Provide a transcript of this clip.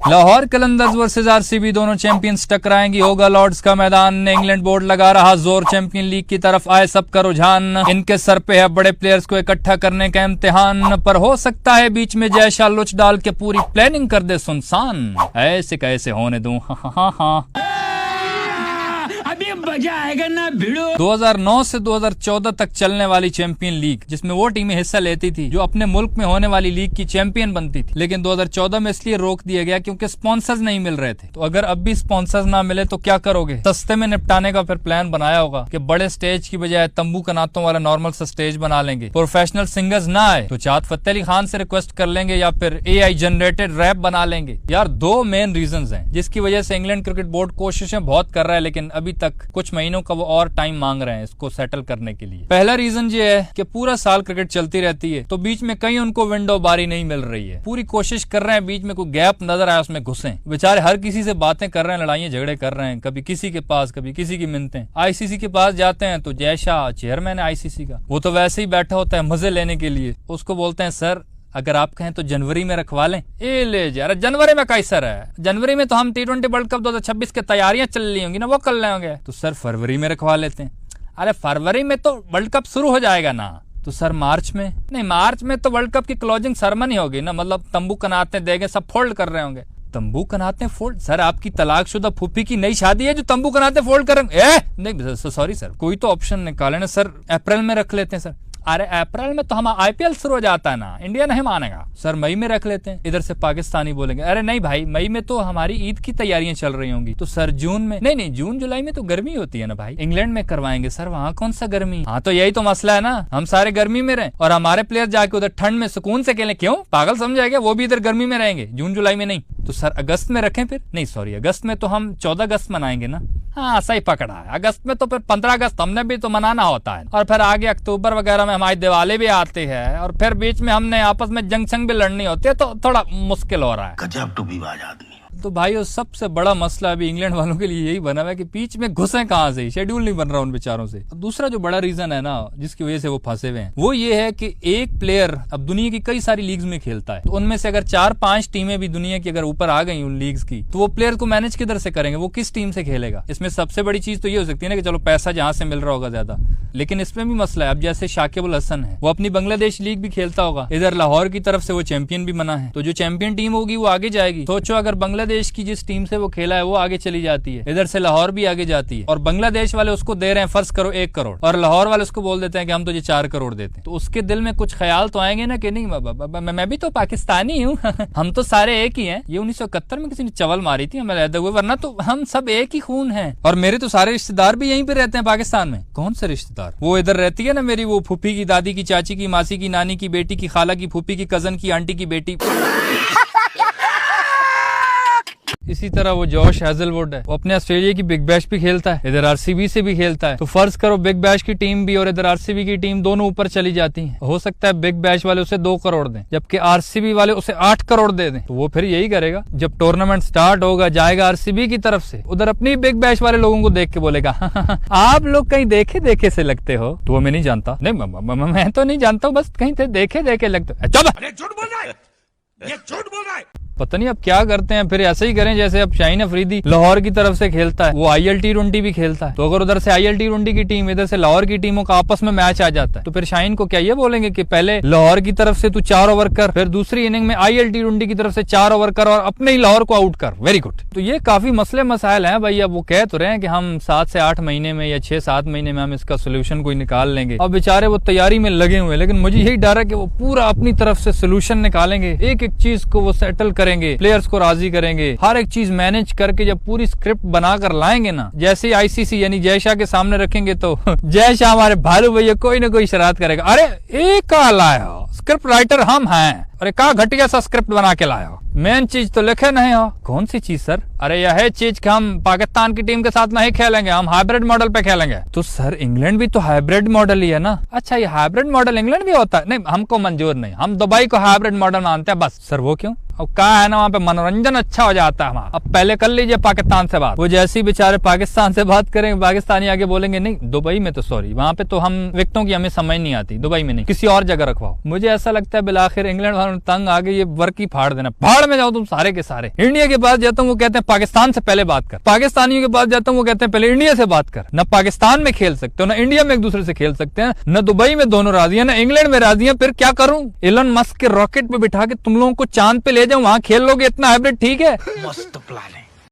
Lahore Qalandars versus RCB, दोनों champions टकराएंगी, होगा Lord's का मैदान। इंग्लैंड बोर्ड लगा रहा जोर, चैंपियन लीग की तरफ आए सबका रुझान। इनके सर पे है बड़े प्लेयर्स को इकट्ठा करने का इम्तिहान, पर हो सकता है बीच में जय शाह लुच डाल के पूरी प्लानिंग कर दे सुनसान। ऐसे कैसे होने दूं, हाँ। मजा आएगा ना भिड़ो। 2009 से 2014 तक चलने वाली चैंपियन लीग, जिसमें वो टीमें हिस्सा लेती थी जो अपने मुल्क में होने वाली लीग की चैंपियन बनती थी, लेकिन 2014 में इसलिए रोक दिया गया क्योंकि स्पॉन्सर्स नहीं मिल रहे थे। तो अगर अब भी स्पॉन्सर्स ना मिले तो क्या करोगे? सस्ते में निपटाने का फिर प्लान बनाया होगा कि बड़े स्टेज की बजाय तंबू कनातों वाला नॉर्मल सा स्टेज बना लेंगे। प्रोफेशनल सिंगर्स ना आए तो चाहत फतेह अली खान से रिक्वेस्ट कर लेंगे या फिर AI जनरेटेड रैप बना लेंगे। यार, दो मेन रीजंस हैं जिसकी वजह से इंग्लैंड क्रिकेट बोर्ड कोशिशें बहुत कर रहा है, लेकिन अभी तक कुछ महीनों का वो और टाइम मांग रहे हैं इसको सेटल करने के लिए। पहला रीजन ये है कि पूरा साल क्रिकेट चलती रहती है तो बीच में कहीं उनको विंडो बारी नहीं मिल रही है। पूरी कोशिश कर रहे हैं बीच में कोई गैप नजर आए उसमें घुसें। बेचारे हर किसी से बातें कर रहे हैं, लड़ाइयां झगड़े कर रहे हैं, कभी किसी के पास कभी किसी की मिन्नतें। ICC के पास जाते हैं तो जय शाह चेयरमैन है ICC का, वो तो वैसे ही बैठा होता है मजे लेने के लिए। उसको बोलते हैं सर अगर आप कहें तो जनवरी में रखवा लें। ए ले यार, जनवरी में कैसा है? जनवरी में तो हम T20 वर्ल्ड कप 2026 की तैयारियां चल रही होंगी ना, वो कर लेंगे। तो सर फरवरी में रखवा लेते हैं। अरे फरवरी में तो वर्ल्ड कप शुरू हो जाएगा ना। तो सर मार्च में? नहीं, मार्च में तो वर्ल्ड कप की क्लोजिंग सेरेमनी होगी ना, मतलब तंबू कनाते देंगे, सब फोल्ड कर रहे होंगे। तंबू कनाते फोल्ड? सर आपकी तलाकशुदा फूफी की नई शादी है जो तंबू कनाते फोल्ड करेंगे? नहीं सॉरी सर, कोई तो ऑप्शन निकाले ना सर। अप्रैल में रख लेते हैं सर। अरे अप्रैल में तो हम IPL शुरू हो जाता है ना, इंडिया नहीं मानेगा। सर मई में रख लेते हैं। इधर से पाकिस्तानी बोलेंगे अरे नहीं भाई, मई में तो हमारी ईद की तैयारियां चल रही होंगी। तो सर जून में? नहीं, जून जुलाई में तो गर्मी होती है ना भाई, इंग्लैंड में करवाएंगे। सर वहाँ कौन सा गर्मी? हाँ तो यही तो मसला है ना, हम सारे गर्मी में रहे और हमारे प्लेयर जाके उधर ठंड में सुकून से खेलें। क्यों पागल समझाएगा? वो भी इधर गर्मी में रहेंगे, जून जुलाई में नहीं। तो सर अगस्त में रखें फिर? नहीं सॉरी, अगस्त में तो हम 14 अगस्त मनाएंगे ना। हाँ सही पकड़ा है, अगस्त में तो फिर 15 अगस्त हमने भी तो मनाना होता है, और फिर आगे अक्टूबर वगैरह में हमारी दिवाली भी आती है, और फिर बीच में हमने आपस में जंग भी लड़नी होती है, तो थोड़ा मुश्किल हो रहा है। गजब टूबीबाज आदमी। तो भाई सबसे बड़ा मसला अभी इंग्लैंड वालों के लिए यही बना हुआ है कि बीच में घुसे कहाँ से, शेड्यूल नहीं बन रहा उन बेचारों से। दूसरा जो बड़ा रीजन है ना जिसकी वजह से वो फंसे हुए हैं, वो ये है कि एक प्लेयर अब दुनिया की कई सारी लीग्स में खेलता है, तो उनमें से अगर 4-5 टीमें भी दुनिया की अगर ऊपर आ गई उन लीग्स की, तो वो प्लेयर को मैनेज किधर से करेंगे? वो किस टीम से खेलेगा? इसमें सबसे बड़ी चीज तो ये हो सकती है ना कि चलो पैसा जहां से मिल रहा होगा ज्यादा, लेकिन इसमें भी मसला है। अब जैसे शाकिब अल हसन है, वो अपनी बांग्लादेश लीग भी खेलता होगा, इधर लाहौर की तरफ से वो चैंपियन भी बना है, तो जो चैंपियन टीम होगी वो आगे जाएगी। सोचो अगर बांग्लादेश की जिस टीम से वो खेला है वो आगे चली जाती है, इधर से लाहौर भी आगे जाती है, और बांग्लादेश वाले उसको दे रहे हैं फर्ज करो 1 करोड़, और लाहौर वाले उसको बोल देते हैं कि हम तुझे 4 करोड़ देते हैं, तो उसके दिल में कुछ ख्याल तो आएंगे ना कि नहीं मैं भी तो पाकिस्तानी हूँ हम तो सारे एक ही हैं। ये 1971 में किसी ने चवल मारी थी हमें रहते हुए, वरना तो हम सब एक ही खून हैं। और मेरे तो सारे रिश्तेदार भी यहीं पे रहते हैं पाकिस्तान में। कौन से रिश्तेदार? वो इधर रहती है ना मेरी वो फूफी की, दादी की, चाची की, मासी की, नानी की बेटी की, खाला की, फूफी की, कजन की, आंटी की बेटी। इसी तरह वो जॉश हैजलवुड है, वो अपने ऑस्ट्रेलिया की बिग बैश भी खेलता है, इधर RCB से भी खेलता है। तो फर्ज करो बिग बैश की टीम भी और इधर RCB की टीम दोनों ऊपर चली जाती हैं, हो सकता है बिग बैश वाले उसे 2 करोड़ दें जबकि RCB वाले उसे 8 करोड़ दे दें। तो वो फिर यही करेगा, जब टूर्नामेंट स्टार्ट होगा जाएगा RCB की तरफ से, उधर अपनी बिग बैश वाले लोगों को देख के बोलेगा आप लोग कहीं देखे से लगते हो। तो वो मैं नहीं जानता, नहीं मैं तो नहीं जानता हूँ, बस कहीं थे देखे लगते। झूठ बोल रहा है, ये झूठ बोल रहा है। पता नहीं अब क्या करते हैं, फिर ऐसे ही करें जैसे अब शाहीन अफरीदी लाहौर की तरफ से खेलता है, वो IL T20 भी खेलता है, तो अगर उधर से IL T20 की टीम इधर से लाहौर की टीमों का आपस में मैच आ जाता है, तो फिर शाहीन को क्या ये बोलेंगे कि पहले लाहौर की तरफ से तू 4 ओवर कर, फिर दूसरी इनिंग में IL T20 की तरफ से 4 ओवर कर और अपने ही लाहौर को आउट कर। Very good. तो ये काफी मसले मसाइल हैं भाई। अब वो कह तो रहे हैं कि हम 7 से 8 महीने में या 6-7 महीने में हम इसका सोल्यूशन कोई निकाल लेंगे। अब बेचारे वो तैयारी में लगे हुए, लेकिन मुझे यही डर है कि वो पूरा अपनी तरफ से सोल्यूशन निकालेंगे, एक एक चीज को वो सेटल करेंगे, प्लेयर्स को राजी करेंगे, हर एक चीज मैनेज करके जब पूरी स्क्रिप्ट बनाकर लाएंगे ना, जैसे ICC यानी जय शाह के सामने रखेंगे तो जय शाह हमारे भालू भैया कोई ना कोई शरारत करेगा। अरे एक का लाए हो, स्क्रिप्ट राइटर हम हैं, अरे का घटिया सा स्क्रिप्ट बना के लाए हो, मेन चीज तो लिखे नहीं हो। कौन सी चीज सर? अरे यह है चीज कि हम पाकिस्तान की टीम के साथ नहीं खेलेंगे, हम हाइब्रिड मॉडल पे खेलेंगे। तो सर इंग्लैंड भी तो हाइब्रिड मॉडल ही है ना। अच्छा ये हाइब्रिड मॉडल इंग्लैंड भी होता है? नहीं हमको मंजूर नहीं, हम दुबई को हाइब्रिड मॉडल मानते हैं बस। सर वो क्यों? अब क्या है ना वहाँ पे मनोरंजन अच्छा हो जाता है हमारा। अब पहले कर लीजिए पाकिस्तान से बात, वो जैसी बेचारे पाकिस्तान से बात करेंगे पाकिस्तानी आगे बोलेंगे नहीं दुबई में तो सॉरी वहाँ पे तो हम विकेटों की हमें समझ नहीं आती, दुबई में नहीं, किसी और जगह रखवाओ। मुझे ऐसा लगता है बिलाखिर इंग्लैंड तंग आ गई, ये वर्क ही फाड़ देना, भाड़ में जाओ तुम सारे के सारे। इंडिया के पास जाता हूँ वो कहते हैं पाकिस्तान से पहले बात कर, पाकिस्तानियों के पास जाता हूँ वो कहते हैं पहले इंडिया से बात कर। न पाकिस्तान में खेल सकते हो, न इंडिया में एक दूसरे से खेल सकते हैं, न दुबई में दोनों राजी है, न इंग्लैंड में राजी है, फिर क्या करूं? एलन मस्क के रॉकेट पे बिठा के तुम लोगों को चांद पे ले जाऊं, वहां खेल लोगे? इतना हाइब्रिड ठीक है? मस्त प्लान है।